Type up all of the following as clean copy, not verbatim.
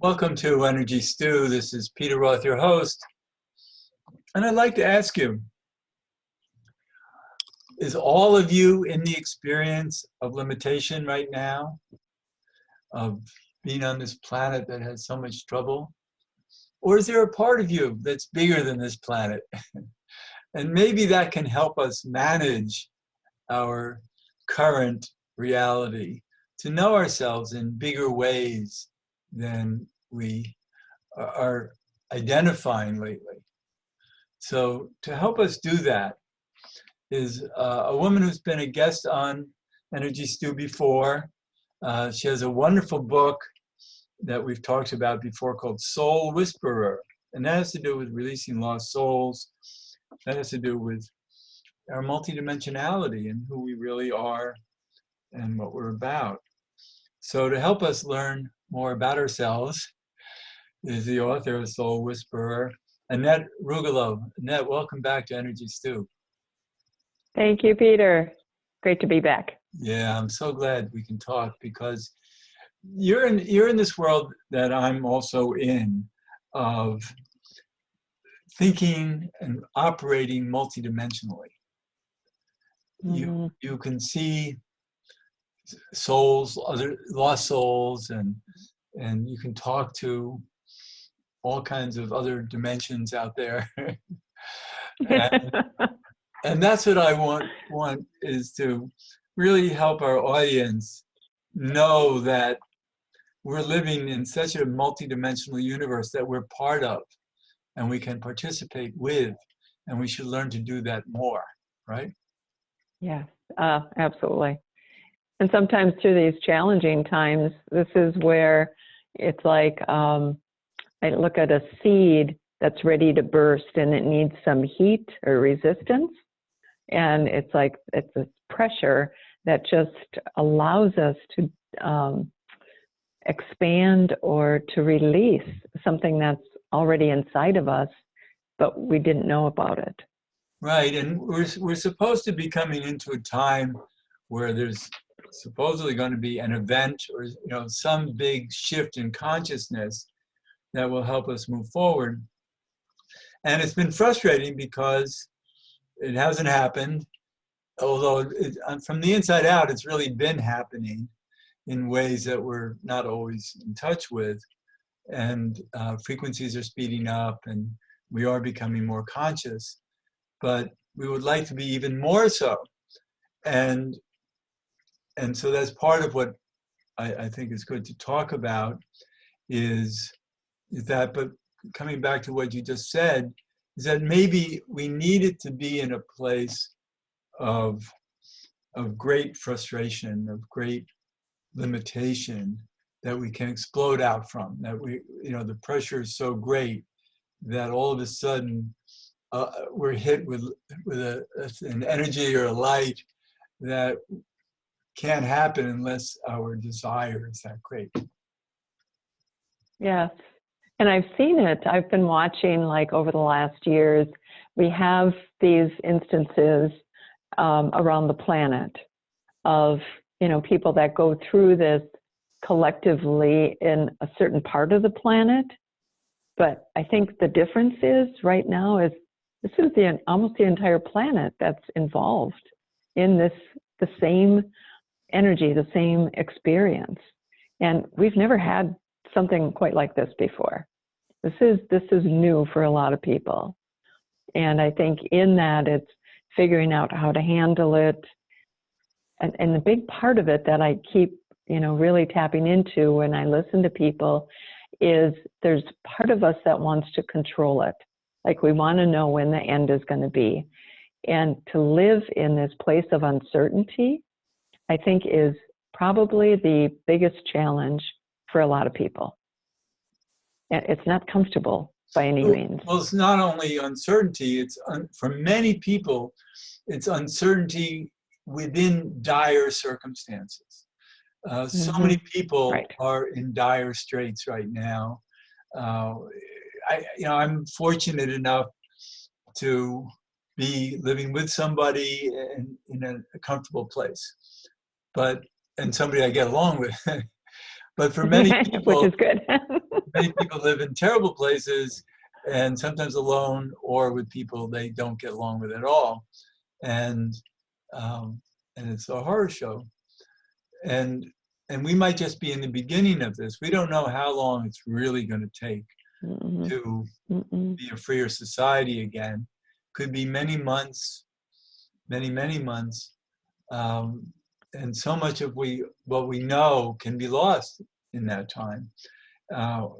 Welcome to Energy Stew. This is Peter Roth, your host. And I'd like to ask you, is all of you in the experience of limitation right now? Of being on this planet that has so much trouble? Or is there a part of you that's bigger than this planet? And maybe that can help us manage our current reality, to know ourselves in bigger ways than we are identifying lately. So to help us do that is a woman who's been a guest on Energy Stew before. She has a wonderful book that we've talked about before called Soul Whisperer. And that has to do with releasing lost souls. That has to do with our multidimensionality and who we really are and what we're about. So to help us learn more about ourselves is the author of Soul Whisperer, Annette Rugolo. Annette, welcome back to Energy Stew. Thank you, Peter. Great to be back. Yeah, I'm so glad we can talk because you're in this world that I'm also in, of thinking and operating multidimensionally. You can see souls, other lost souls, and you can talk to all kinds of other dimensions out there. and that's what I want is to really help our audience know that we're living in such a multidimensional universe that we're part of and we can participate with, and we should learn to do that more, right? Yes, absolutely. And sometimes through these challenging times, this is where it's like I look at a seed that's ready to burst and it needs some heat or resistance. And it's like it's a pressure that just allows us to expand or to release something that's already inside of us, but we didn't know about it. Right, and we're supposed to be coming into a time where there's supposedly going to be an event or some big shift in consciousness that will help us move forward. And it's been frustrating because it hasn't happened, although from the inside out, it's really been happening in ways that we're not always in touch with. And frequencies are speeding up and we are becoming more conscious, but we would like to be even more so. And so that's part of what I think is good to talk about is that, but coming back to what you just said, is that maybe we needed to be in a place of great frustration, of great limitation that we can explode out from, that the pressure is so great that all of a sudden we're hit with an energy or a light that can't happen unless our desire is that great. Yes. And I've seen it. I've been watching, like, over the last years, we have these instances around the planet of, people that go through this collectively in a certain part of the planet. But I think the difference is right now is this is almost the entire planet that's involved in the same energy, the same experience. And we've never had something quite like this before. This is new for a lot of people. And I think in that it's figuring out how to handle it. And the big part of it that I keep, really tapping into when I listen to people is there's part of us that wants to control it. Like we want to know when the end is going to be. And to live in this place of uncertainty, I think is probably the biggest challenge for a lot of people. And it's not comfortable by any means. Well, it's not only uncertainty, it's for many people, it's uncertainty within dire circumstances. So many people are in dire straits right now. I'm fortunate enough to be living with somebody in a comfortable place, and somebody I get along with. But for many which people, is good. many people live in terrible places and sometimes alone or with people they don't get along with at all. And um, and it's a horror show. And we might just be in the beginning of this. We don't know how long it's really going to take Mm-mm. to Mm-mm. be a freer society again. Could be many months, many months. Um, and so much of what we know can be lost in that time.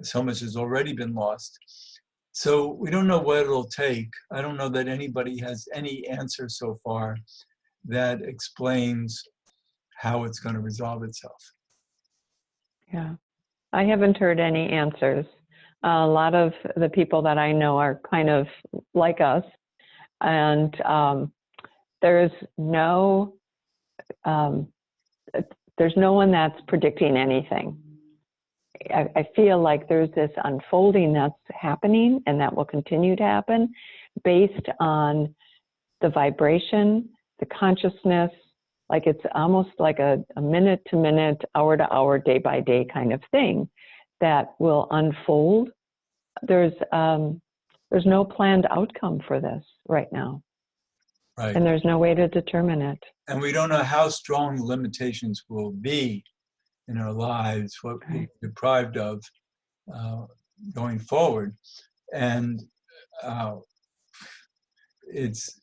So much has already been lost. So we don't know what it'll take. I don't know that anybody has any answer so far that explains how it's going to resolve itself. Yeah. I haven't heard any answers. A lot of the people that I know are kind of like us, and there's no um, there's no one that's predicting anything. I feel like there's this unfolding that's happening and that will continue to happen based on the vibration, the consciousness, like it's almost like a minute to minute, hour to hour, day by day kind of thing that will unfold. There's no planned outcome for this right now. Right. And there's no way to determine it. And we don't know how strong the limitations will be in our lives, what we're deprived of going forward. And it's,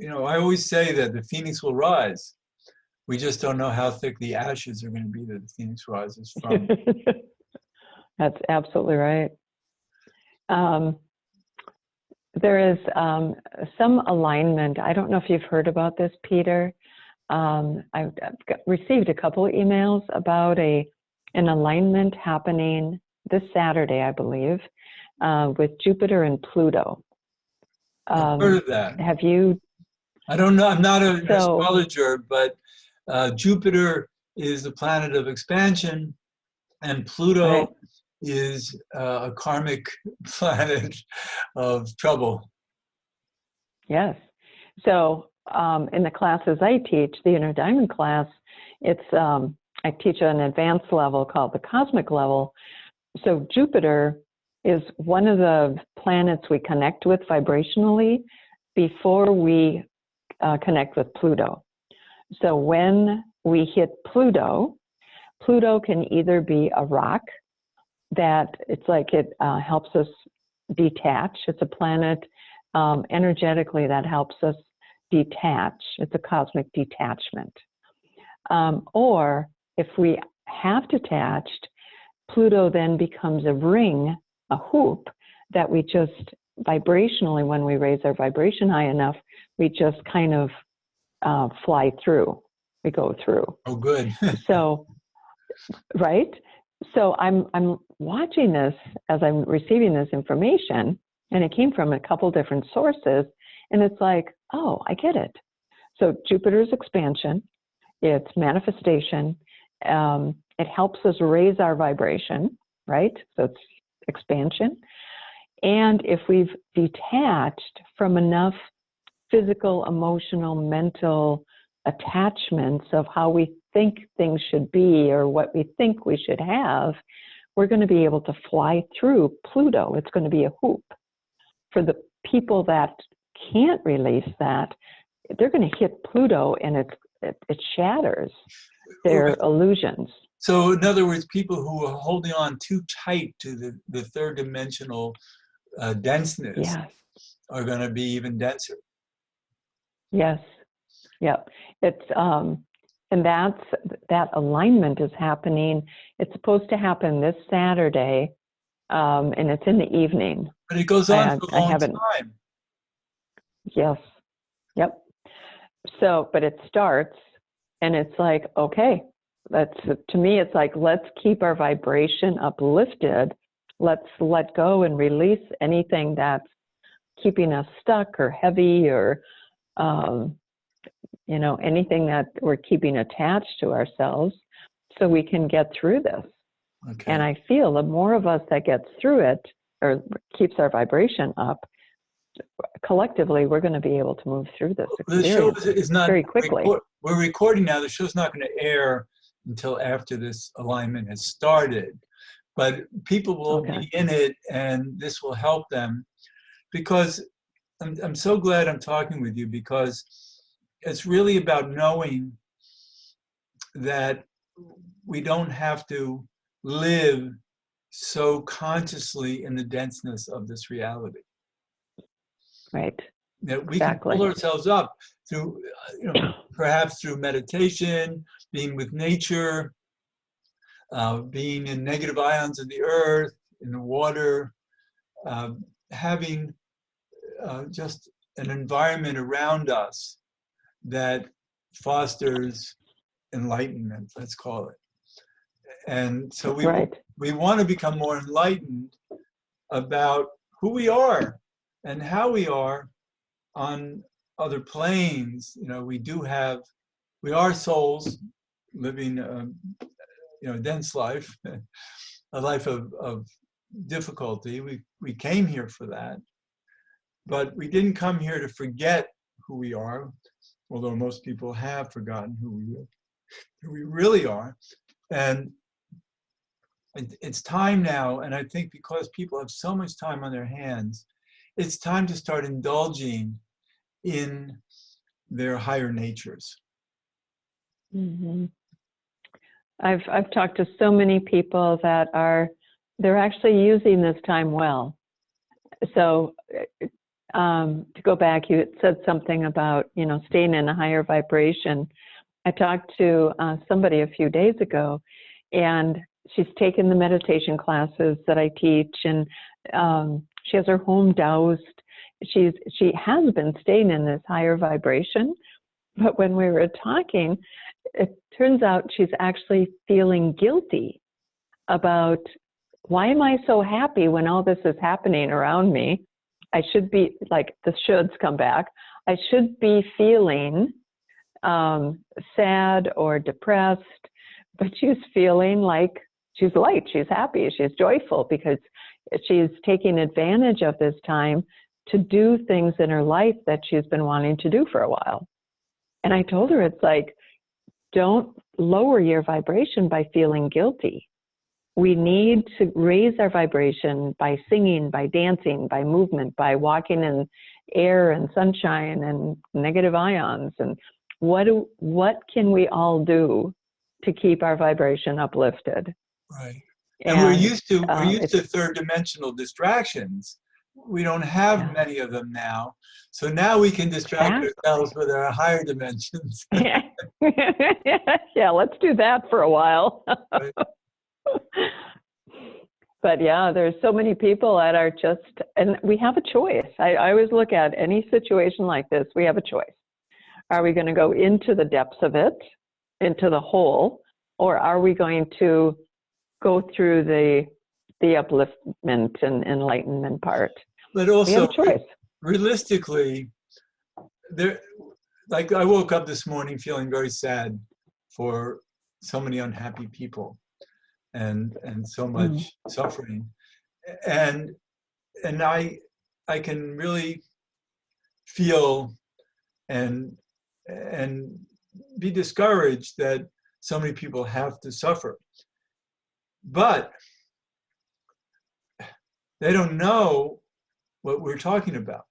I always say that the phoenix will rise. We just don't know how thick the ashes are going to be that the phoenix rises from. That's absolutely right. There is some alignment. I don't know if you've heard about this, Peter. I've received a couple of emails about an alignment happening this Saturday, I believe, with Jupiter and Pluto. I've heard of that. Have you? I don't know. I'm not an astrologer, but Jupiter is the planet of expansion, and Pluto is a karmic planet of trouble. Yes. So in the classes I teach, the Inner Diamond class, it's I teach an advanced level called the cosmic level. So Jupiter is one of the planets we connect with vibrationally before we connect with Pluto. So when we hit Pluto, Pluto can either be a rock that it's like it helps us detach. It's a planet energetically that helps us detach. It's a cosmic detachment. Or if we have detached, Pluto then becomes a ring, a hoop that we just vibrationally, when we raise our vibration high enough, we just kind of fly through. We go through. Oh, good. So, right? So I'm watching this as I'm receiving this information, and it came from a couple different sources, and it's like, oh, I get it. So Jupiter's expansion, it's manifestation, it helps us raise our vibration, right? So it's expansion. And if we've detached from enough physical, emotional, mental attachments of how we think things should be or what we think we should have, we're going to be able to fly through Pluto. It's going to be a hoop. For the people that can't release that, they're going to hit Pluto and it shatters their illusions. So in other words, people who are holding on too tight to the third dimensional denseness are going to be even denser. Yes. Yep. It's and that alignment is happening. It's supposed to happen this Saturday, and it's in the evening. But it goes on for a long time. Yes. Yep. So, but it starts, and it's like, okay, to me, it's like, let's keep our vibration uplifted. Let's let go and release anything that's keeping us stuck or heavy or, anything that we're keeping attached to ourselves so we can get through this. Okay. And I feel the more of us that gets through it or keeps our vibration up, collectively, we're going to be able to move through this experience the show is not very quickly. We're recording now. The show's not going to air until after this alignment has started. But people will Okay. be in it, and this will help them, because I'm so glad I'm talking with you, because it's really about knowing that we don't have to live so consciously in the denseness of this reality. Right. That we can Exactly. pull ourselves up through, perhaps through meditation, being with nature, being in negative ions of the earth, in the water, having just an environment around us that fosters enlightenment, let's call it. And so Right. we want to become more enlightened about who we are and how we are on other planes. We are souls living a dense life, a life of difficulty. We came here for that, but we didn't come here to forget who we are, although most people have forgotten who we really are. And it's time now, and I think because people have so much time on their hands, it's time to start indulging in their higher natures. Mm-hmm. I've talked to so many people that they're actually using this time well. So to go back, you had said something about staying in a higher vibration. I talked to somebody a few days ago, and she's taken the meditation classes that I teach, and she has her home doused. She has been staying in this higher vibration, but when we were talking, it turns out she's actually feeling guilty about, why am I so happy when all this is happening around me? I should be, like, the shoulds come back. I should be feeling sad or depressed, but she's feeling like she's light, she's happy, she's joyful, because she's taking advantage of this time to do things in her life that she's been wanting to do for a while. And I told her, it's like, don't lower your vibration by feeling guilty. We need to raise our vibration by singing, by dancing, by movement, by walking in air and sunshine and negative ions. And what can we all do to keep our vibration uplifted? Right. And we're used to third dimensional distractions. We don't have many of them now. So now we can distract ourselves with our higher dimensions. Yeah, let's do that for a while. Right. But yeah, there's so many people that are just, and we have a choice. I always look at any situation like this, we have a choice. Are we going to go into the depths of it, into the hole, or are we going to go through the upliftment and enlightenment part? But also, we have a choice. Realistically, like I woke up this morning feeling very sad for so many unhappy people and so much suffering. And I can really feel and be discouraged that so many people have to suffer. But they don't know what we're talking about,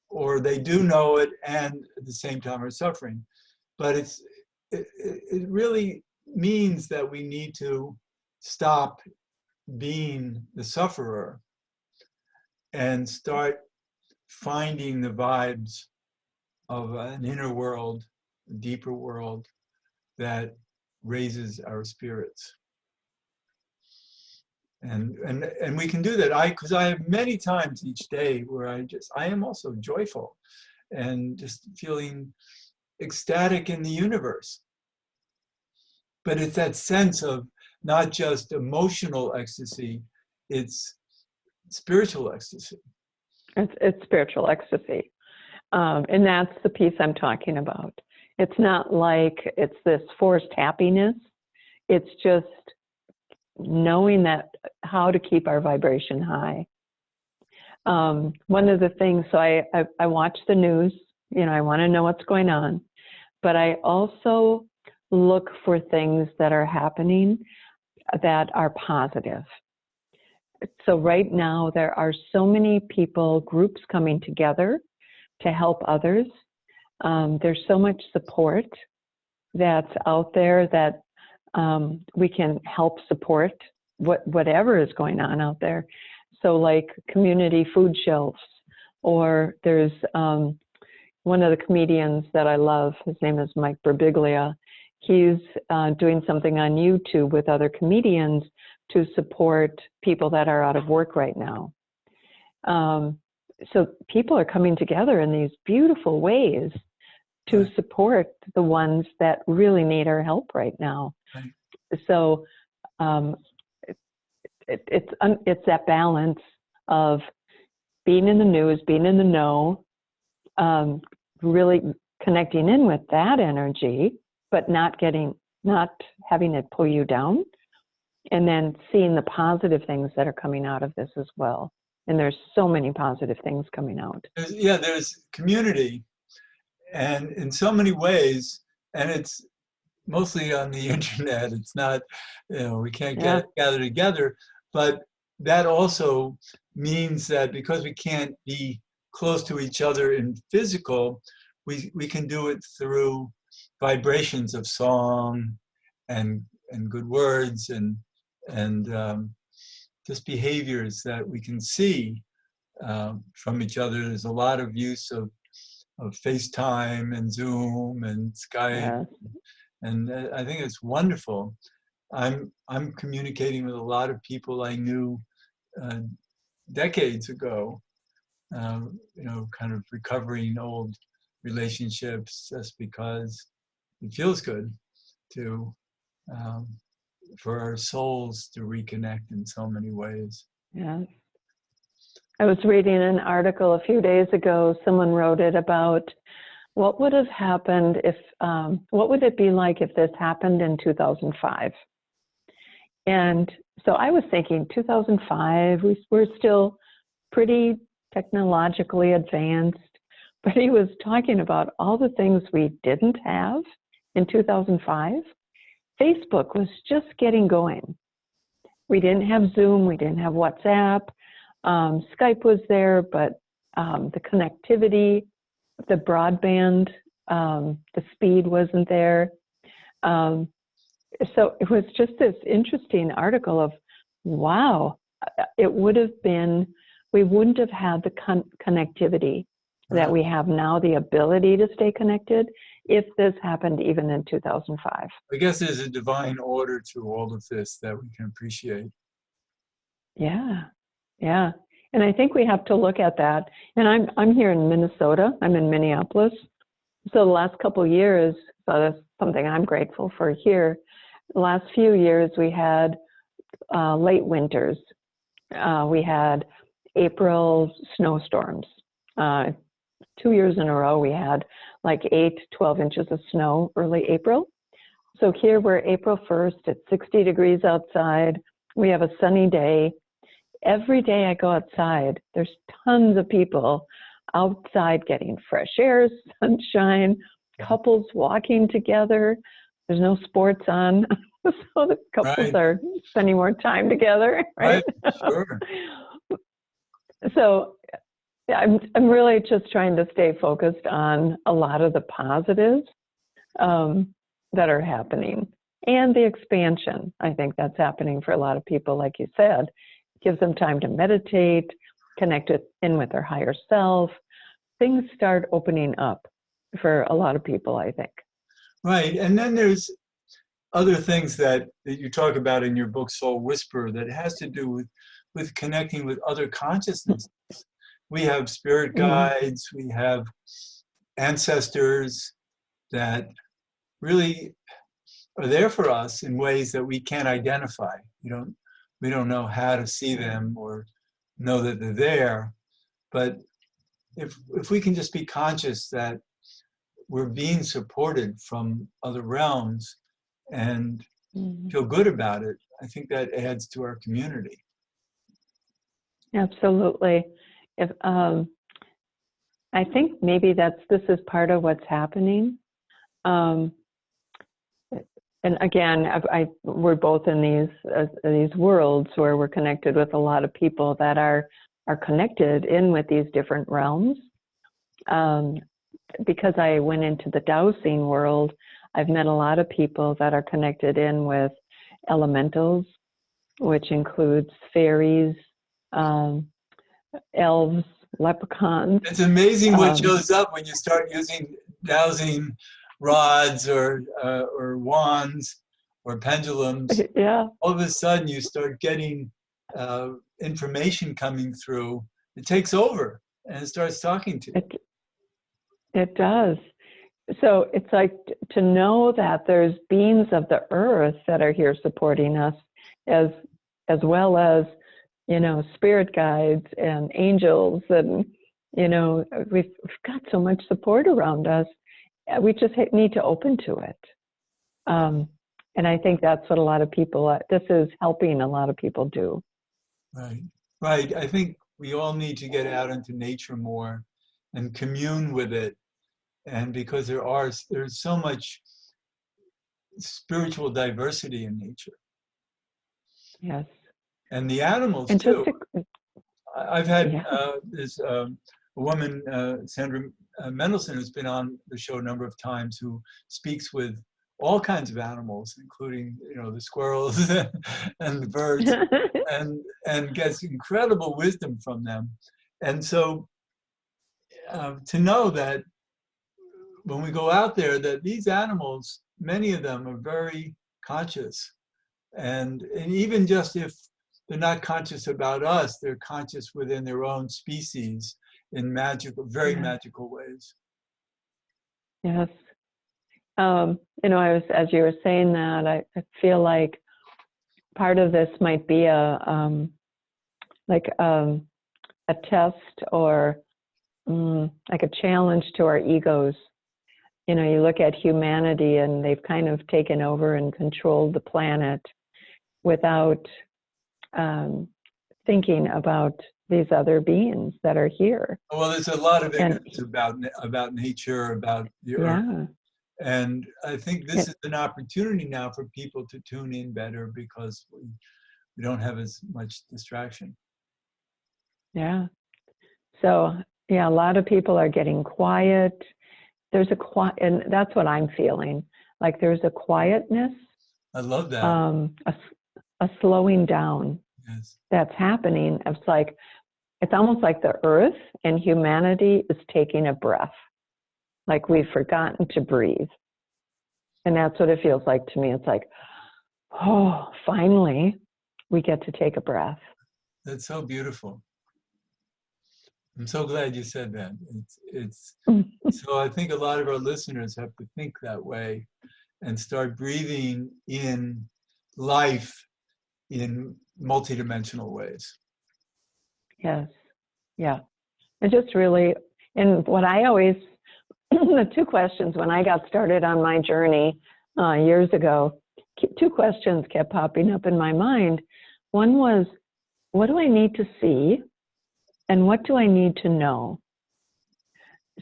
or they do know it and at the same time are suffering. But it really means that we need to stop being the sufferer and start finding the vibes of an inner world, a deeper world that raises our spirits. And we can do that. Because I have many times each day where I am also joyful and just feeling ecstatic in the universe. But it's that sense of not just emotional ecstasy, it's spiritual ecstasy. It's spiritual ecstasy. And that's the piece I'm talking about. It's not like it's this forced happiness. It's just knowing that how to keep our vibration high. One of the things, so I watch the news, I want to know what's going on, but I also look for things that are happening that are positive. So right now, there are so many people, groups coming together to help others. There's so much support that's out there that we can help support whatever is going on out there. So like community food shelves, or there's one of the comedians that I love, his name is Mike Birbiglia. He's doing something on YouTube with other comedians to support people that are out of work right now. So people are coming together in these beautiful ways to support the ones that really need our help right now. Right. So it's that balance of being in the news, being in the know, really connecting in with that energy, but not having it pull you down, and then seeing the positive things that are coming out of this as well. And there's so many positive things coming out. There's community, and in so many ways, and it's mostly on the internet. It's not, we can't gather together, but that also means that because we can't be close to each other in physical, we can do it through vibrations of song and good words and just behaviors that we can see from each other. There's a lot of use of FaceTime and Zoom and Skype, and I think it's wonderful. I'm communicating with a lot of people I knew decades ago, kind of recovering old relationships just because it feels good to for our souls to reconnect in so many ways. Yeah. I was reading an article a few days ago. Someone wrote it about what would have happened if, what would it be like if this happened in 2005? And so I was thinking 2005, we're still pretty technologically advanced, but he was talking about all the things we didn't have in 2005. Facebook was just getting going. We didn't have Zoom, we didn't have WhatsApp. Skype was there, but the connectivity, the broadband, the speed wasn't there. So it was just this interesting article of, wow, it would have been, we wouldn't have had the connectivity that we have now, the ability to stay connected, if this happened even in 2005. I guess there's a divine order to all of this that we can appreciate. Yeah, yeah. And I think we have to look at that. And I'm here in Minnesota. I'm in Minneapolis. So the last couple of years, so that's something I'm grateful for here. The last few years, we had late winters. We had April snowstorms. 2 years in a row, we had like 8, 12 inches of snow early April. So here we're April 1st, it's 60 degrees outside. We have a sunny day. Every day I go outside, there's tons of people outside getting fresh air, sunshine, couples walking together. There's no sports on, so the couples are spending more time together, right? Sure. So I'm really just trying to stay focused on a lot of the positives that are happening, and the expansion. I think that's happening for a lot of people, like you said. It gives them time to meditate, connect in with their higher self. Things start opening up for a lot of people, I think. Right, and then there's other things that you talk about in your book, Soul Whisperer, that has to do with connecting with other consciousnesses. We have spirit guides, we have ancestors that really are there for us in ways that we can't identify. We don't know how to see them or know that they're there. But if we can just be conscious that we're being supported from other realms and feel good about it, I think that adds to our community. Absolutely. If I think maybe this is part of what's happening. And again, we're both in these worlds where we're connected with a lot of people that are connected in with these different realms. Because I went into the dowsing world, I've met a lot of people that are connected in with elementals, which includes fairies, elves, leprechauns. It's amazing what shows up when you start using dowsing rods or wands or pendulums. Yeah. All of a sudden, you start getting information coming through. It takes over and it starts talking to you. It does. So it's like to know that there's beings of the earth that are here supporting us, as well as, you know, spirit guides and angels, and, you know, we've got so much support around us. We just need to open to it. And I think that's what a lot of people, this is helping a lot of people do. Right, right. I think we all need to get out into nature more and commune with it. And because there's so much spiritual diversity in nature. Yes. And the animals and too. I've had yeah. this a woman, Sandra Mendelson, who's been on the show a number of times, who speaks with all kinds of animals, including, you know, the squirrels and the birds, and gets incredible wisdom from them. And so to know that when we go out there, that these animals, many of them are very conscious, and even just if they're not conscious about us, they're conscious within their own species in magical, very magical ways. Yes. You know, as you were saying that, I feel like part of this might be a test, or like a challenge to our egos. You know, you look at humanity and they've kind of taken over and controlled the planet without thinking about these other beings that are here. Well, there's a lot of ignorance about nature, about the earth. And I think this is an opportunity now for people to tune in better, because we don't have as much distraction. Yeah. So, yeah, a lot of people are getting quiet. There's and that's what I'm feeling. Like there's a quietness. I love that. A slowing down. Yes. That's happening. It's almost like the earth and humanity is taking a breath. Like we've forgotten to breathe. And that's what it feels like to me. It's like, oh, finally we get to take a breath. That's so beautiful. I'm so glad you said that. So I think a lot of our listeners have to think that way and start breathing in life in multidimensional ways. Yes. Yeah. And just really, and what I always, the two questions when I got started on my journey years ago, two questions kept popping up in my mind. One was, what do I need to see? And what do I need to know?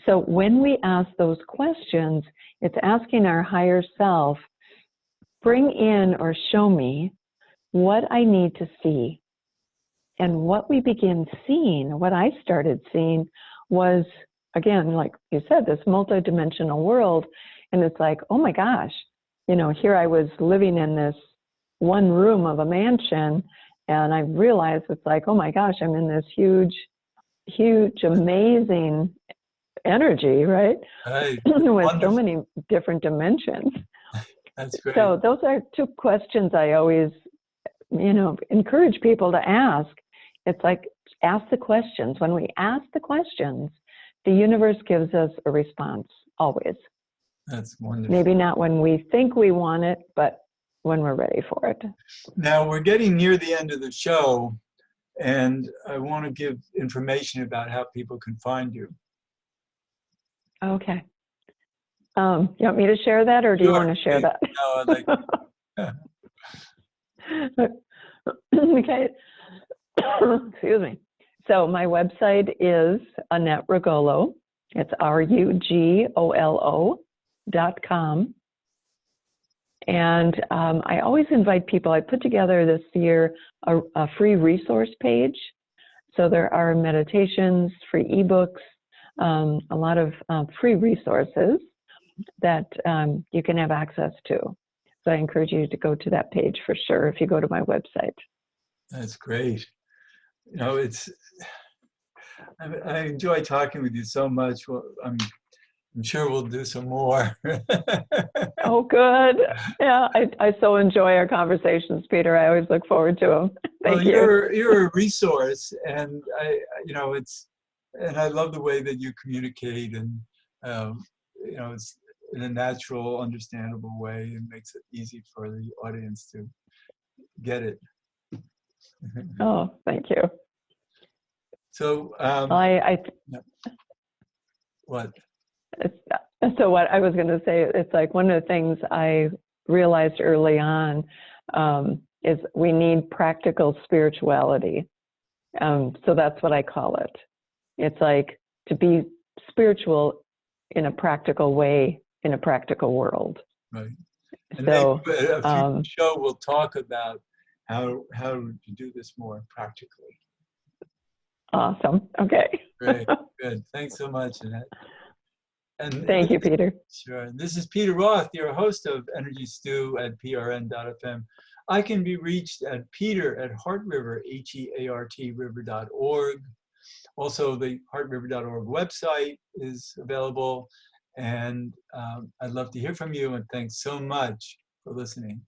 So when we ask those questions, it's asking our higher self, bring in or show me what I need to see. And what we begin seeing, what I started seeing was, again, like you said, this multidimensional world. And it's like, oh my gosh, you know, here I was living in this one room of a mansion, and I realized it's like, oh my gosh, I'm in this huge, amazing energy, right? Right. With Wonderful. so many different dimensions. That's great. So those are two questions I always, you know, encourage people to ask. It's like, ask the questions. When we ask the questions, the universe gives us a response, always. That's wonderful. Maybe not when we think we want it, but when we're ready for it. Now, we're getting near the end of the show, and I want to give information about how people can find you. Okay. You want me to share that, or do you want to share that? No, I'd like Okay. Excuse me. So my website is Annette Rugolo. It's RUGOLO.com. And I always invite people. I put together this year a free resource page. So there are meditations, free ebooks, a lot of free resources that you can have access to. So I encourage you to go to that page for sure if you go to my website. That's great. You know, I enjoy talking with you so much. Well, I'm sure we'll do some more. Oh, good. Yeah, I so enjoy our conversations, Peter. I always look forward to them. Thank you. You're a resource, and and I love the way that you communicate, and it's in a natural, understandable way, and makes it easy for the audience to get it. Oh, thank you. So, what? So what I was going to say, it's like one of the things I realized early on is we need practical spirituality. So that's what I call it. It's like to be spiritual in a practical way, in a practical world. Right. And so maybe a future show we'll talk about how to do this more practically. Awesome. Okay. Great. Good. Thanks so much, Annette. And thank you, Peter. Sure. This is Peter Roth, your host of Energy Stew at prn.fm. I can be reached at peter@heartriver, HEART river.org. Also, the heartriver.org website is available. And I'd love to hear from you. And thanks so much for listening.